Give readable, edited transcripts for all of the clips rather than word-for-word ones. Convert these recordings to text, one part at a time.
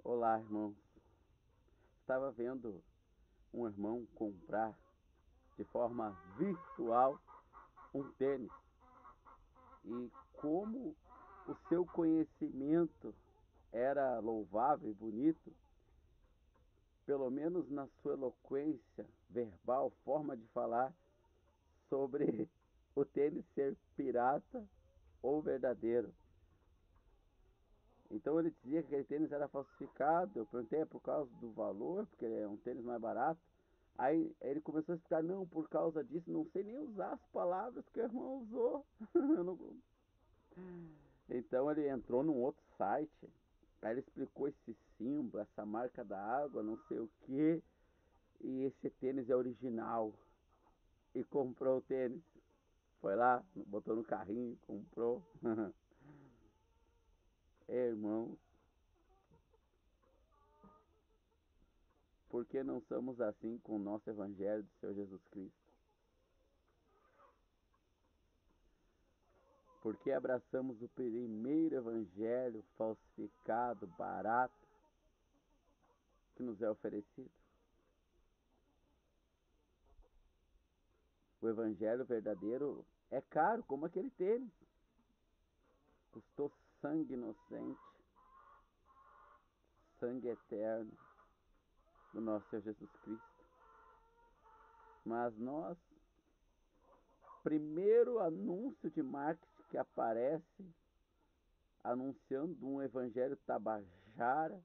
Olá, irmão. Estava vendo um irmão comprar de forma virtual um tênis e como o seu conhecimento era louvável e bonito, pelo menos na sua eloquência verbal, forma de falar sobre o tênis ser pirata ou verdadeiro. Então ele dizia que aquele tênis era falsificado. Eu perguntei por causa do valor, porque é um tênis mais barato. Aí ele começou a explicar, não, por causa disso, não sei nem usar as palavras que o irmão usou. Não... Então ele entrou num outro site, aí ele explicou esse símbolo, essa marca da água, não sei o que, e esse tênis é original. E comprou o tênis. Foi lá, botou no carrinho, comprou. Irmão, por que não somos assim com o nosso Evangelho do Senhor Jesus Cristo? Por que abraçamos o primeiro Evangelho falsificado, barato, que nos é oferecido? O Evangelho verdadeiro é caro, como aquele tênis. Custou sangue inocente, sangue eterno do nosso Senhor Jesus Cristo. Mas nós, primeiro anúncio de marketing que aparece anunciando um evangelho tabajara,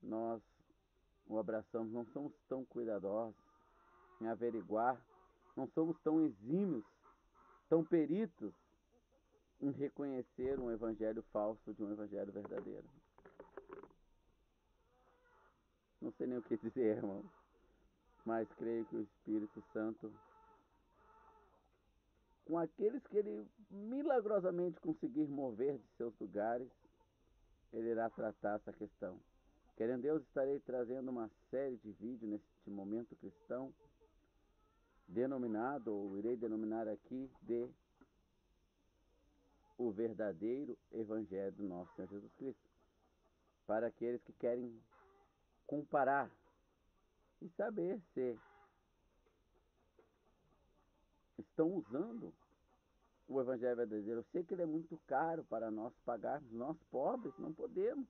nós o abraçamos. Não somos tão cuidadosos em averiguar, não somos tão exímios, tão peritos em reconhecer um evangelho falso de um evangelho verdadeiro. Não sei nem o que dizer, irmão, mas creio que o Espírito Santo, com aqueles que ele milagrosamente conseguir mover de seus lugares, ele irá tratar essa questão. Querendo Deus, estarei trazendo uma série de vídeos neste momento cristão, denominado, ou irei denominar aqui, de o verdadeiro Evangelho do nosso Senhor Jesus Cristo, para aqueles que querem comparar e saber se estão usando o Evangelho verdadeiro. Eu sei que ele é muito caro para nós pagarmos, nós pobres não podemos,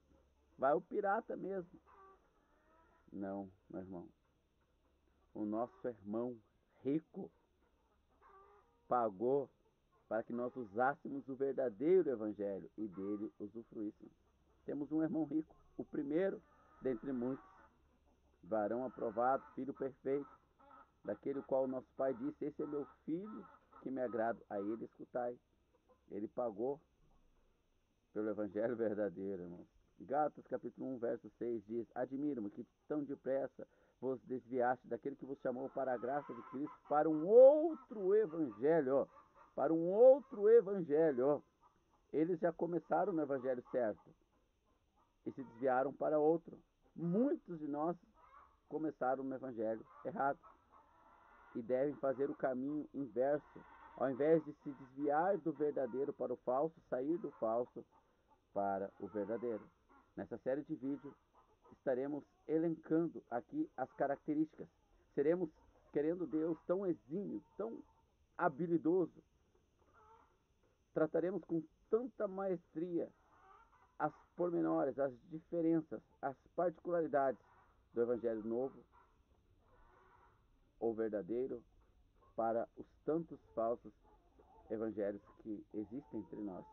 vai o pirata mesmo. Não, meu irmão, o nosso irmão rico pagou para que nós usássemos o verdadeiro Evangelho e dele usufruíssemos. Temos um irmão rico, o primeiro dentre muitos, varão aprovado, filho perfeito, daquele qual nosso pai disse, esse é meu filho que me agrada, a ele escutai. Ele pagou pelo Evangelho verdadeiro, irmão. Gálatas capítulo 1, verso 6 diz, admiro-me que tão depressa vos desviaste daquele que vos chamou para a graça de Cristo, para um outro Evangelho, ó. Para um outro Evangelho, ó. Eles já começaram no Evangelho certo e se desviaram para outro. Muitos de nós começaram no Evangelho errado e devem fazer o caminho inverso. Ao invés de se desviar do verdadeiro para o falso, sair do falso para o verdadeiro. Nessa série de vídeos estaremos elencando aqui as características. Seremos, querendo Deus, tão exímio, tão habilidoso. Trataremos com tanta maestria as pormenores, as diferenças, as particularidades do Evangelho novo ou verdadeiro para os tantos falsos evangelhos que existem entre nós.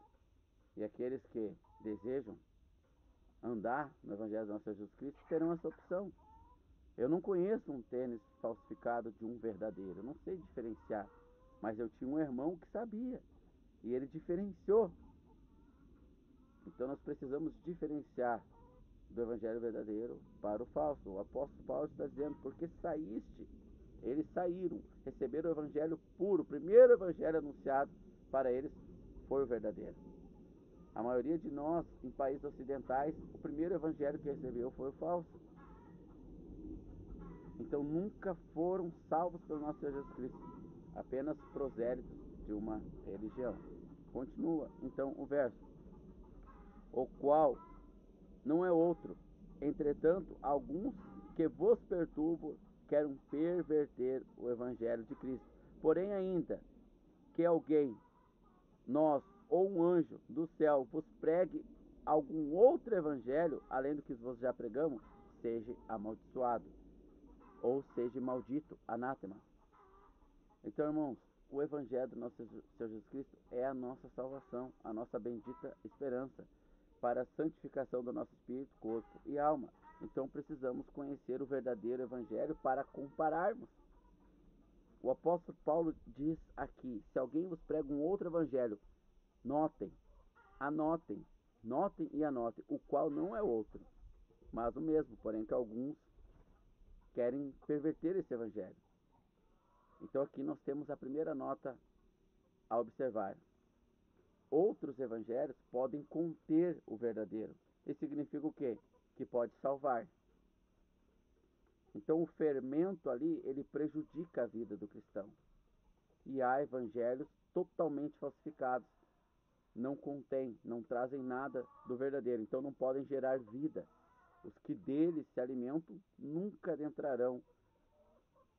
E aqueles que desejam andar no Evangelho do nosso Jesus Cristo terão essa opção. Eu não conheço um tênis falsificado de um verdadeiro, eu não sei diferenciar, mas eu tinha um irmão que sabia e ele diferenciou. Então nós precisamos diferenciar do Evangelho verdadeiro para o falso. O apóstolo Paulo está dizendo, porque saíste, eles saíram, receberam o Evangelho puro, o primeiro Evangelho anunciado para eles foi o verdadeiro. A maioria de nós, em países ocidentais, o primeiro Evangelho que recebeu foi o falso. Então nunca foram salvos pelo nosso Senhor Jesus Cristo, apenas prosélitos de uma religião. Continua então o verso, o qual não é outro. Entretanto, alguns que vos perturbam querem perverter o evangelho de Cristo. Porém, ainda que alguém, nós ou um anjo do céu vos pregue algum outro evangelho, além do que vos já pregamos, seja amaldiçoado, ou seja maldito, anátema. Então, irmãos, o evangelho do nosso Senhor Jesus Cristo é a nossa salvação, a nossa bendita esperança para a santificação do nosso espírito, corpo e alma. Então precisamos conhecer o verdadeiro evangelho para compararmos. O apóstolo Paulo diz aqui: se alguém vos prega um outro evangelho, notem, anotem, notem e anotem, o qual não é outro, mas o mesmo, porém que alguns querem perverter esse evangelho. Então aqui nós temos a primeira nota a observar. Outros evangelhos podem conter o verdadeiro. Isso significa o quê? Que pode salvar. Então o fermento ali, ele prejudica a vida do cristão. E há evangelhos totalmente falsificados. Não contêm, não trazem nada do verdadeiro. Então não podem gerar vida. Os que deles se alimentam nunca adentrarão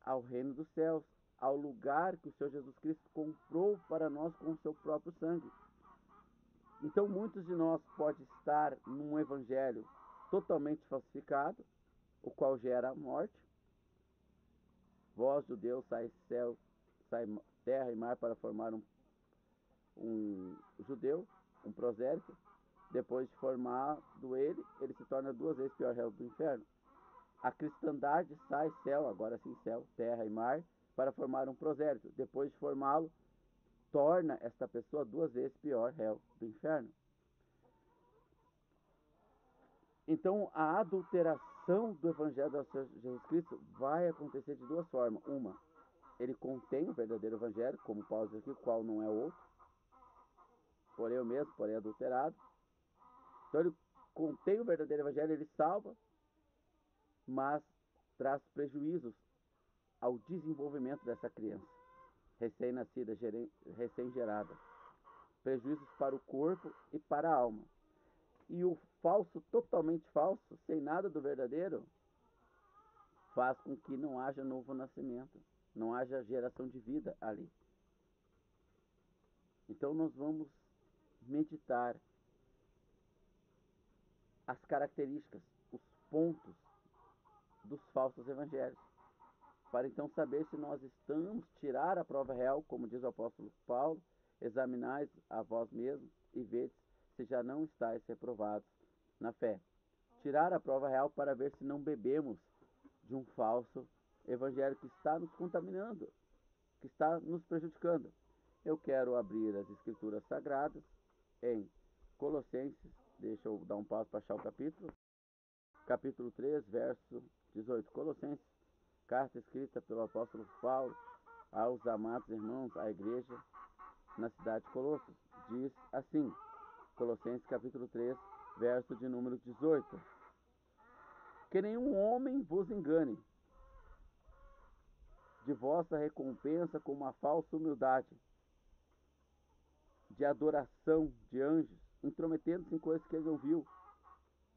ao reino dos céus, ao lugar que o Senhor Jesus Cristo comprou para nós com o seu próprio sangue. Então muitos de nós podem estar num evangelho totalmente falsificado, o qual gera a morte. Vós, judeus, sai terra e mar para formar um judeu, um prosélito. Depois de formado ele se torna 2 vezes pior réu do inferno. A cristandade sai céu, agora sim céu, terra e mar, para formar um prosélito. Depois de formá-lo, torna esta pessoa 2 vezes pior réu do inferno. Então, a adulteração do evangelho do Senhor Jesus Cristo vai acontecer de 2 formas. Uma, ele contém o verdadeiro evangelho, como Paulo diz aqui, o qual não é outro, porém o mesmo, porém adulterado. Então ele contém o verdadeiro evangelho, ele salva, mas traz prejuízos ao desenvolvimento dessa criança, recém-nascida, recém-gerada. Prejuízos para o corpo e para a alma. E o falso, totalmente falso, sem nada do verdadeiro, faz com que não haja novo nascimento, não haja geração de vida ali. Então nós vamos meditar as características, os pontos dos falsos evangelhos, para então saber se nós estamos tirar a prova real, como diz o apóstolo Paulo, examinais a vós mesmos e vedes se já não estáis reprovados na fé. Tirar a prova real para ver se não bebemos de um falso evangelho que está nos contaminando, que está nos prejudicando. Eu quero abrir as escrituras sagradas em Colossenses, deixa eu dar um passo para achar o capítulo 3, verso 18. Colossenses, carta escrita pelo apóstolo Paulo aos amados irmãos, à igreja na cidade de Colossos. Diz assim, Colossenses capítulo 3, verso de número 18. Que nenhum homem vos engane de vossa recompensa com uma falsa humildade, de adoração de anjos, intrometendo-se em coisas que ele não viu,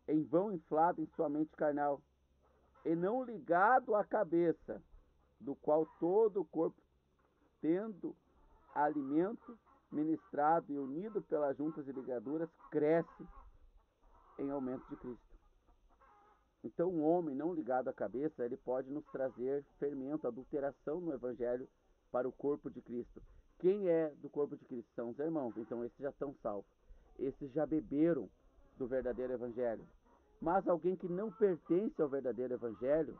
em vão inflado em sua mente carnal, e não ligado à cabeça, do qual todo o corpo, tendo alimento ministrado e unido pelas juntas e ligaduras, cresce em aumento de Cristo. Então, um homem não ligado à cabeça, ele pode nos trazer fermento, adulteração no evangelho para o corpo de Cristo. Quem é do corpo de Cristo? São os irmãos. Então, esses já estão salvos. Esses já beberam do verdadeiro evangelho. Mas alguém que não pertence ao verdadeiro evangelho,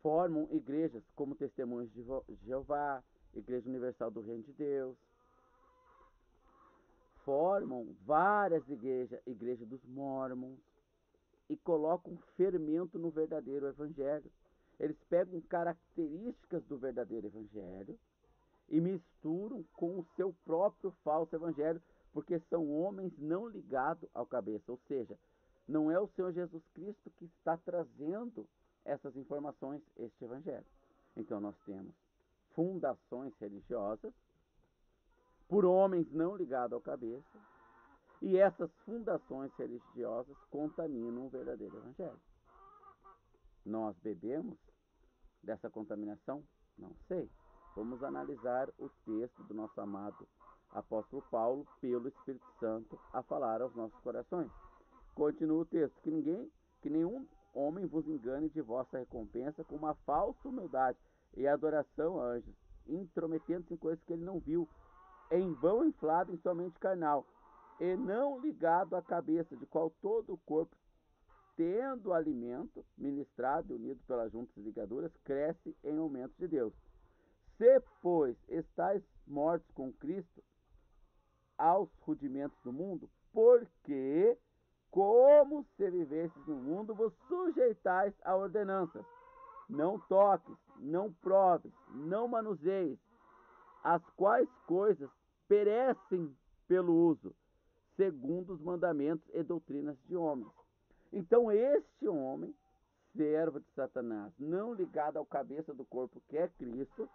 formam igrejas como Testemunhos de Jeová, Igreja Universal do Reino de Deus, formam várias igrejas, Igreja dos Mórmons, e colocam fermento no verdadeiro evangelho. Eles pegam características do verdadeiro evangelho e misturam com o seu próprio falso evangelho, porque são homens não ligados ao cabeça, ou seja, não é o Senhor Jesus Cristo que está trazendo essas informações, este evangelho. Então nós temos fundações religiosas por homens não ligados ao cabeça, E essas fundações religiosas contaminam o verdadeiro evangelho. Nós bebemos dessa contaminação? Não sei. Vamos analisar o texto do nosso amado apóstolo Paulo, pelo Espírito Santo, a falar aos nossos corações. Continua o texto: que nenhum homem vos engane de vossa recompensa com uma falsa humildade e adoração a anjos, intrometendo-se em coisas que ele não viu, em vão inflado em sua mente carnal, e não ligado à cabeça, de qual todo o corpo, tendo alimento ministrado e unido pelas juntas ligaduras, cresce em aumento de Deus. Se, pois, estáis mortos com Cristo aos rudimentos do mundo, porque, como se vivesses no mundo, vos sujeitais a ordenanças. Não toques, não proves, não manuseis, as quais coisas perecem pelo uso, segundo os mandamentos e doutrinas de homens. Então este homem, servo de Satanás, não ligado ao cabeça do corpo que é Cristo,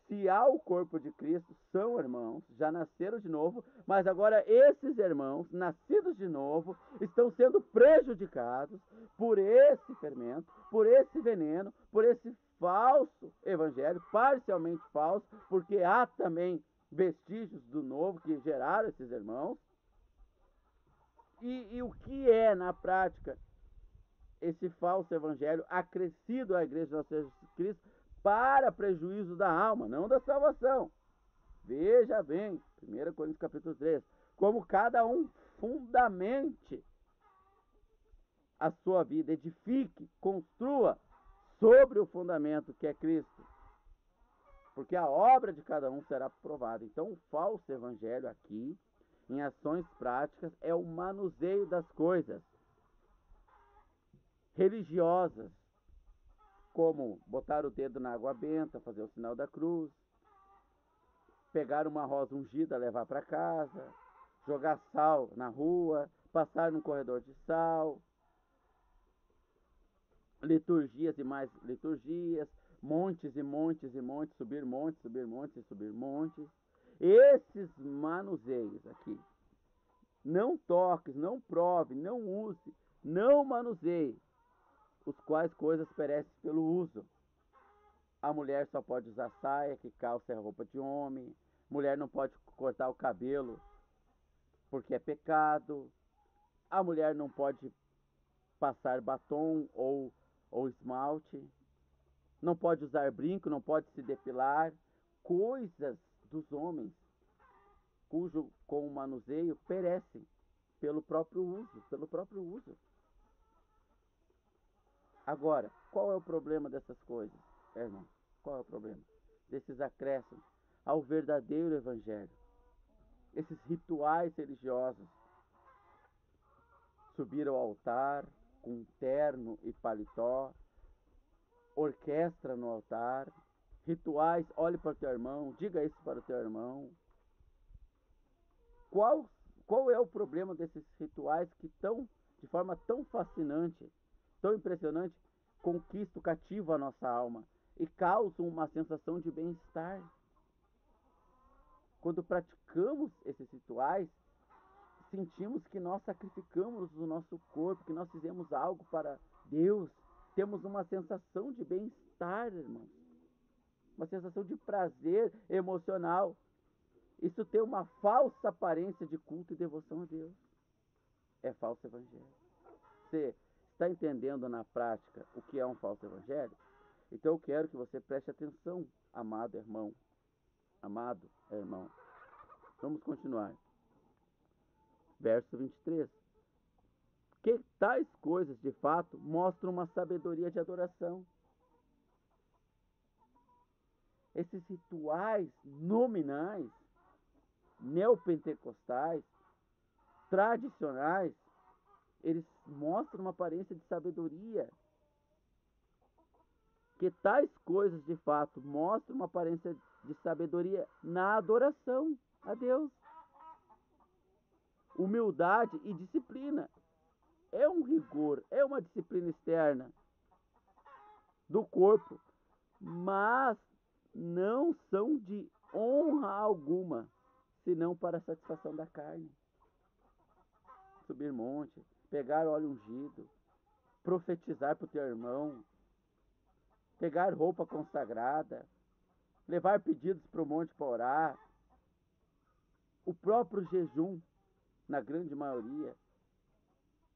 se há o corpo de Cristo, são irmãos, já nasceram de novo, mas agora esses irmãos, nascidos de novo, estão sendo prejudicados por esse fermento, por esse veneno, por esse falso evangelho, parcialmente falso, porque há também vestígios do novo que geraram esses irmãos. E o que é, na prática, esse falso evangelho acrescido à igreja de nosso Jesus Cristo para prejuízo da alma, não da salvação? Veja bem, 1 Coríntios capítulo 3, como cada um fundamente a sua vida, edifique, construa sobre o fundamento que é Cristo, porque a obra de cada um será provada. Então o falso evangelho aqui, em ações práticas, é o manuseio das coisas religiosas, como botar o dedo na água benta, fazer o sinal da cruz, pegar uma rosa ungida, levar para casa, jogar sal na rua, passar no corredor de sal, liturgias e mais liturgias, montes e montes e montes, subir montes, subir montes e subir montes. Esses manuseios aqui, não toques, não prove, não use, não manuseie, os quais coisas perecem pelo uso. A mulher só pode usar saia, que calça é roupa de homem. Mulher não pode cortar o cabelo porque é pecado. A mulher não pode passar batom ou esmalte. Não pode usar brinco, não pode se depilar. Coisas dos homens, cujo com o manuseio perecem pelo próprio uso. Agora, qual é o problema dessas coisas, irmão? Qual é o problema desses acréscimos ao verdadeiro evangelho? Esses rituais religiosos, subir ao altar com terno e paletó, orquestra no altar, rituais, olhe para o teu irmão, diga isso para o teu irmão. Qual é o problema desses rituais que tão, de forma tão fascinante, tão impressionante, conquistam, cativam a nossa alma e causam uma sensação de bem-estar? Quando praticamos esses rituais, sentimos que nós sacrificamos o nosso corpo, que nós fizemos algo para Deus. Temos uma sensação de bem-estar, irmãos. Uma sensação de prazer emocional. Isso tem uma falsa aparência de culto e devoção a Deus. É falso evangelho. Você está entendendo na prática o que é um falso evangelho? Então eu quero que você preste atenção, amado irmão. Amado irmão. Vamos continuar. Verso 23. Que tais coisas, de fato, mostram uma sabedoria de adoração. Esses rituais nominais, neopentecostais, tradicionais, eles mostram uma aparência de sabedoria. Que tais coisas, de fato, mostram uma aparência de sabedoria na adoração a Deus. Humildade e disciplina. É um rigor, é uma disciplina externa do corpo, mas não são de honra alguma, senão para a satisfação da carne. subir monte, pegar óleo ungido, profetizar para o teu irmão, pegar roupa consagrada, levar pedidos para o monte para orar, o próprio jejum, na grande maioria,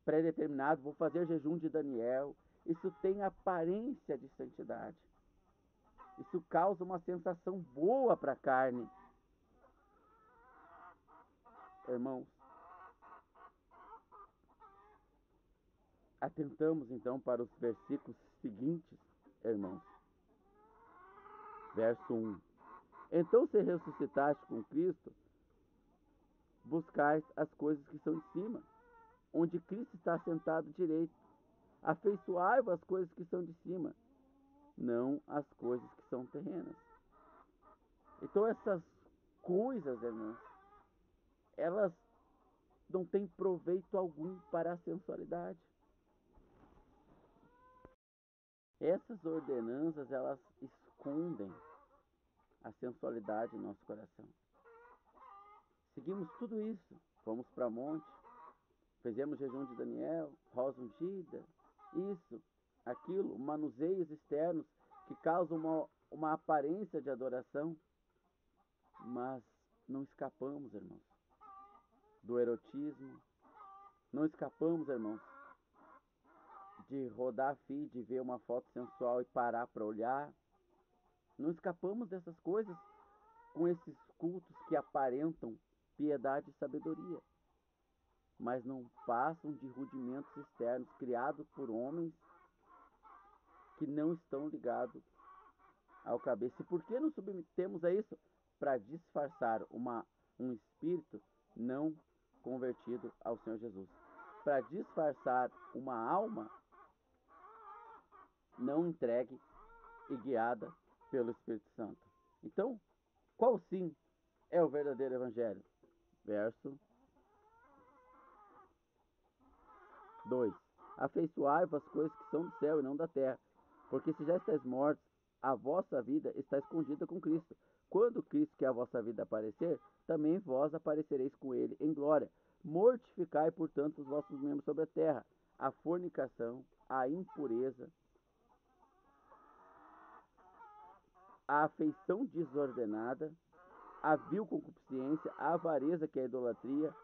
pré-determinado, vou fazer jejum de Daniel. Isso tem aparência de santidade. Isso causa uma sensação boa para a carne. Irmãos, atentamos então para os versículos seguintes, irmãos. Verso 1. Então, se ressuscitaste com Cristo, buscais as coisas que são de cima, onde Cristo está sentado direito. Afeiçoai-vos as coisas que são de cima, não as coisas que são terrenas. Então essas coisas, irmãos, elas não têm proveito algum para a sensualidade. Essas ordenanças, elas escondem a sensualidade em nosso coração. Seguimos tudo isso, fomos para monte, fizemos jejum de Daniel, rosa ungida, isso, aquilo, manuseios externos que causam uma aparência de adoração, mas não escapamos, irmãos, do erotismo, não escapamos, irmãos, de rodar feed, ver uma foto sensual e parar para olhar, não escapamos dessas coisas com esses cultos que aparentam piedade e sabedoria, mas não passam de rudimentos externos criados por homens que não estão ligados ao cabeça. E por que nos submetemos a isso? Para disfarçar um espírito não convertido ao Senhor Jesus. Para disfarçar uma alma não entregue e guiada pelo Espírito Santo. Então, qual sim é o verdadeiro evangelho? Verso 2. Afeiçoai-vos as coisas que são do céu e não da terra, porque se já estáis mortos, a vossa vida está escondida com Cristo. Quando Cristo, que é a vossa vida, aparecer, também vós aparecereis com ele em glória. Mortificai, portanto, os vossos membros sobre a terra: a fornicação, a impureza, a afeição desordenada, a vil concupiscência, a avareza, que é a idolatria,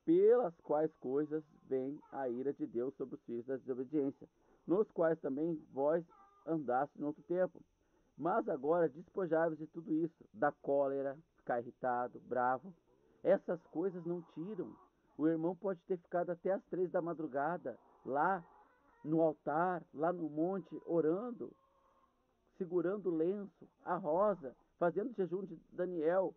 pelas quais coisas vem a ira de Deus sobre os filhos da desobediência, nos quais também vós andaste no outro tempo. Mas agora despojai-vos de tudo isso, da cólera, ficar irritado, bravo. Essas coisas não tiram. O irmão pode ter ficado até as 3 da madrugada, lá no altar, lá no monte, orando, segurando o lenço, a rosa, fazendo jejum de Daniel.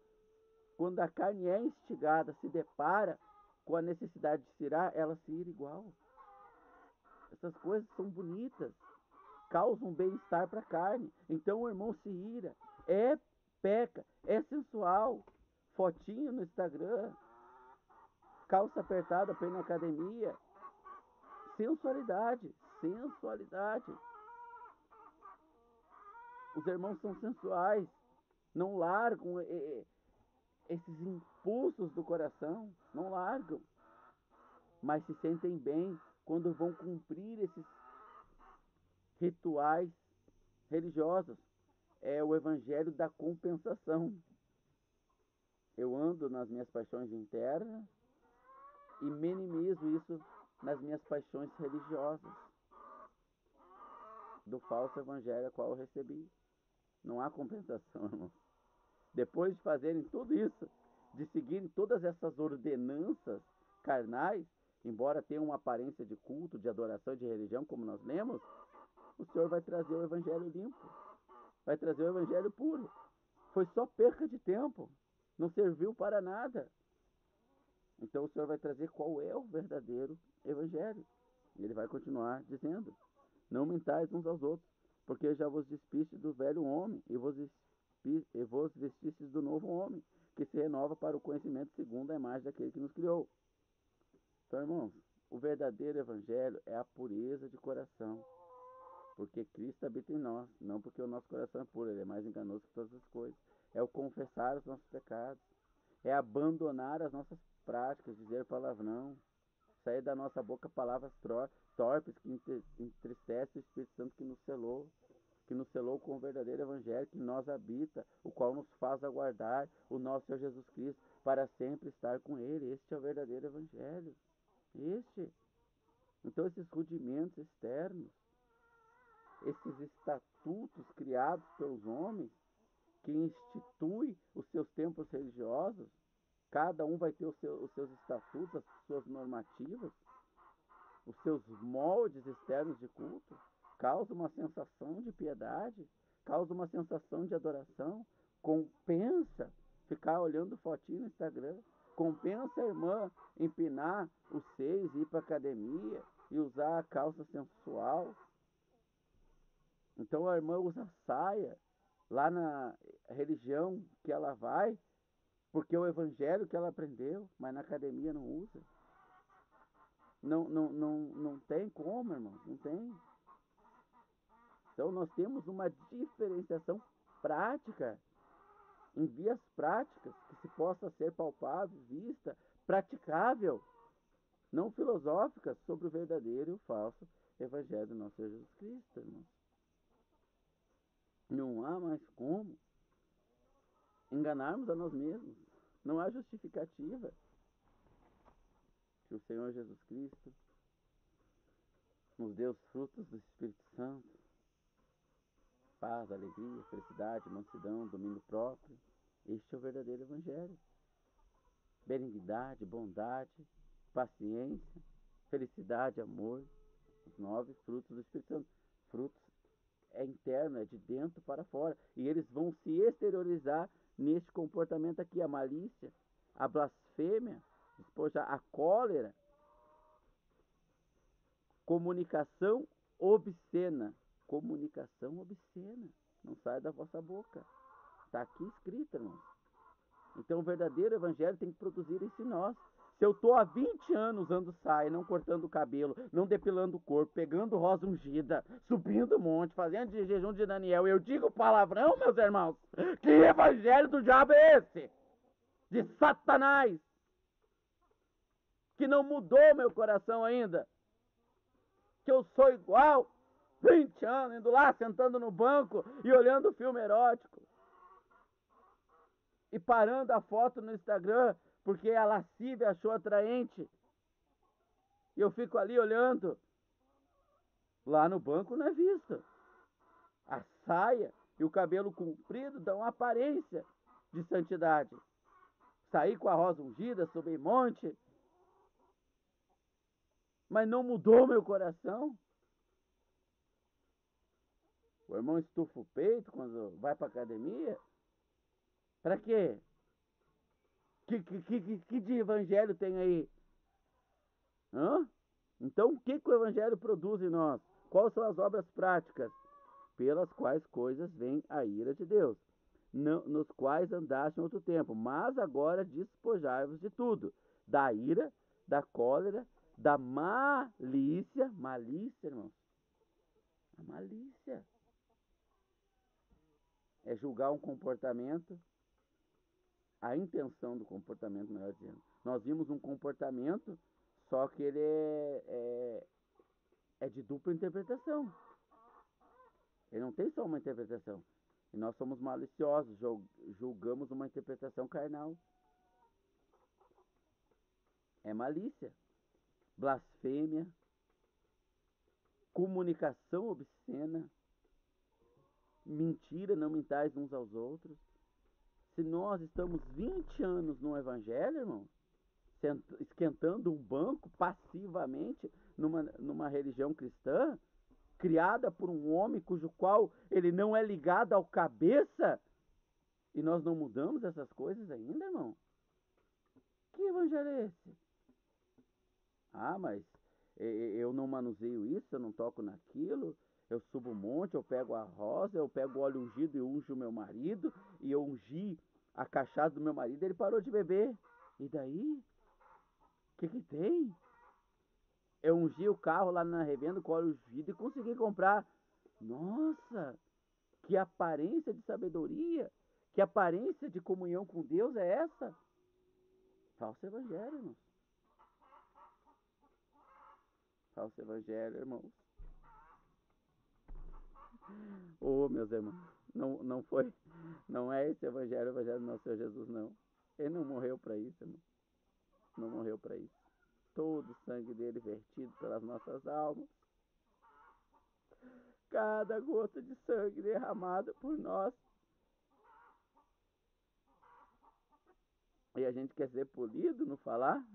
Quando a carne é instigada, se depara com a necessidade de se irar, ela se ira igual. Essas coisas são bonitas, causam bem-estar para a carne. Então o irmão se ira, peca, é sensual. Fotinho no Instagram, calça apertada para ir na academia. Sensualidade, sensualidade. Os irmãos são sensuais, não largam esses impulsos do coração, não largam, mas se sentem bem quando vão cumprir esses rituais religiosos. É o evangelho da compensação. Eu ando nas minhas paixões internas e minimizo isso nas minhas paixões religiosas do falso evangelho a qual eu recebi. Não há compensação, irmão. Depois de fazerem tudo isso, de seguirem todas essas ordenanças carnais, embora tenham uma aparência de culto, de adoração, de religião, como nós lemos, o Senhor vai trazer o evangelho limpo, vai trazer o evangelho puro. Foi só perca de tempo, não serviu para nada. Então o Senhor vai trazer qual é o verdadeiro evangelho. E ele vai continuar dizendo: não mentais uns aos outros, porque já vos despiste do velho homem e vos vestistes do novo homem, que se renova para o conhecimento segundo a imagem daquele que nos criou. Então, irmãos, o verdadeiro evangelho é a pureza de coração, porque Cristo habita em nós, não porque o nosso coração é puro, ele é mais enganoso que todas as coisas. É o confessar os nossos pecados, é abandonar as nossas práticas, dizer palavrão, sair da nossa boca palavras torpes que entristecem o Espírito Santo que nos selou com o verdadeiro Evangelho que em nós habita, o qual nos faz aguardar o nosso Senhor Jesus Cristo para sempre estar com Ele. Este é o verdadeiro Evangelho. Então esses rudimentos externos, esses estatutos criados pelos homens, que institui os seus templos religiosos, cada um vai ter os seus estatutos, as suas normativas, os seus moldes externos de culto, causa uma sensação de piedade, causa uma sensação de adoração, compensa ficar olhando fotinho no Instagram, compensa a irmã empinar os seios e ir para a academia e usar a calça sensual. Então a irmã usa saia lá na religião que ela vai, porque é o evangelho que ela aprendeu, mas na academia não usa. Não tem como, irmão, não tem. Então nós temos uma diferenciação prática, em vias práticas, que se possa ser palpável, vista, praticável, não filosóficas, sobre o verdadeiro e o falso evangelho do nosso Senhor Jesus Cristo, irmão. Não há mais como enganarmos a nós mesmos. Não há justificativa. Que o Senhor Jesus Cristo nos dê os frutos do Espírito Santo. Paz, alegria, felicidade, mansidão, domínio próprio. Este é o verdadeiro Evangelho. Benignidade, bondade, paciência, felicidade, amor. Os 9 frutos do Espírito Santo. Frutos é interno, é de dentro para fora. E eles vão se exteriorizar neste comportamento aqui. A malícia, a blasfêmia, a cólera, comunicação obscena. Comunicação obscena. Não sai da vossa boca. Está aqui escrito, irmãos. Então o verdadeiro evangelho tem que produzir isso em nós. Se eu estou há 20 anos usando saia, não cortando o cabelo, não depilando o corpo, pegando rosa ungida, subindo o monte, fazendo de jejum de Daniel, eu digo palavrão, meus irmãos, que evangelho do diabo é esse? De Satanás, que não mudou meu coração ainda, que eu sou igual, 20 anos, indo lá, sentando no banco e olhando filme erótico, e parando a foto no Instagram, porque a lascívia achou atraente, e eu fico ali olhando. Lá no banco não é visto. A saia e o cabelo comprido dão uma aparência de santidade. Sair com a rosa ungida, subir monte, mas não mudou meu coração. O irmão estufa o peito quando vai para a academia. Para quê? Que de evangelho tem aí? Hã? Então o que o evangelho produz em nós? Quais são as obras práticas? Pelas quais coisas vem a ira de Deus, nos quais andaste em outro tempo, mas agora despojai-vos de tudo, da ira, da cólera, da malícia, irmãos, a malícia é julgar um comportamento, a intenção do comportamento, melhor dizendo. Nós vimos um comportamento, só que ele é de dupla interpretação. Ele não tem só uma interpretação. E nós somos maliciosos, julgamos uma interpretação carnal. É malícia, blasfêmia, comunicação obscena, mentira, não mentais uns aos outros. Se nós estamos 20 anos no Evangelho, irmão, esquentando um banco passivamente numa religião cristã, criada por um homem cujo qual ele não é ligado ao cabeça, e nós não mudamos essas coisas ainda, irmão? Que evangelho é esse? Ah, mas eu não manuseio isso, eu não toco naquilo, eu subo um monte, eu pego a rosa, eu pego o óleo ungido e unjo o meu marido, e eu ungi a cachaça do meu marido, ele parou de beber. E daí? O que tem? Eu ungi o carro lá na revenda com óleo ungido e consegui comprar. Nossa, que aparência de sabedoria, que aparência de comunhão com Deus é essa? Falso evangelho, irmãos. falso evangelho, irmãos. Oh, meus irmãos, não é esse evangelho, o evangelho do nosso Senhor Jesus, não. Ele não morreu para isso, irmão. Não morreu para isso. Todo o sangue dele vertido pelas nossas almas. Cada gota de sangue derramada por nós. E a gente quer ser polido no falar?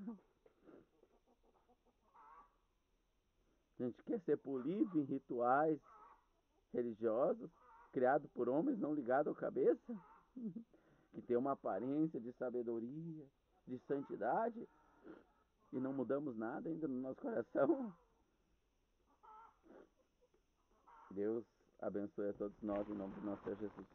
A gente quer ser polido em rituais religiosos, criados por homens, não ligados à cabeça? Que tem uma aparência de sabedoria, de santidade, e não mudamos nada ainda no nosso coração? Deus abençoe a todos nós em nome do nosso Senhor Jesus.